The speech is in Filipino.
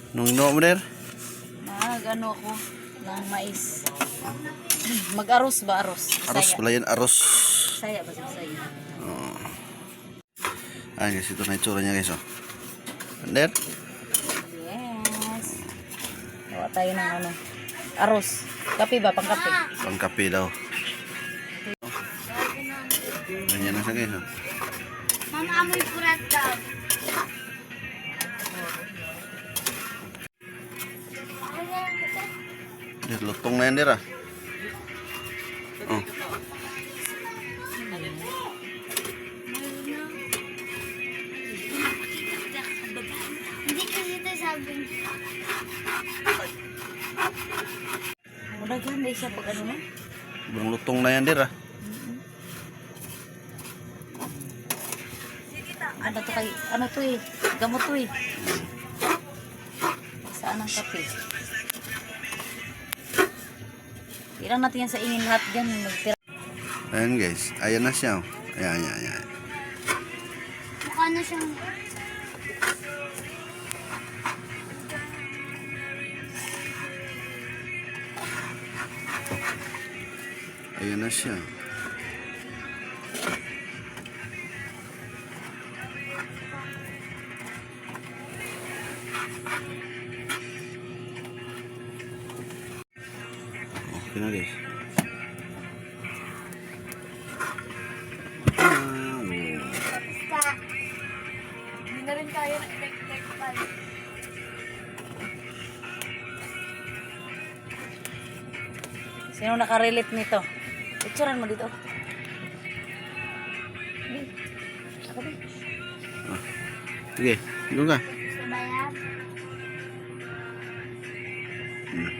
Nung no mo der? Mag-ano ako ng mais. Mag-aros ba? Aros. Aros Bisaya. pala yan, aros. Bisaya ba sa Bisaya? Ayan guys, ito na itsura niya guys. Oh. And then, Yes. Gawa tayo ng ano. Aros. Kape ba? Pangkape. pangkape daw. Ganyan na siya guys. Oh. Mama, amoy purat daw. Der, lutong na yan der ah. Oh. Hindi kasi ito sabi. Mudaghan siya pag ano na. Ibang lutong na yan der ah. Ano to kay, ano to eh. Gamot to eh. Saan ang kape? Tirang natin yan sa ingin lahat dyan. Magtira. Ayan guys, ayan na siya. Oh. Ayan, ayan, ayan. Mukha na siyang... Ayan na siya. Okay na guys. Hindi na rin kaya ng electrical. Sino nakarelate nito? Picturean mo dito. Di. Ako di. Sige, doon ka. Gusto ba yan? Hmm.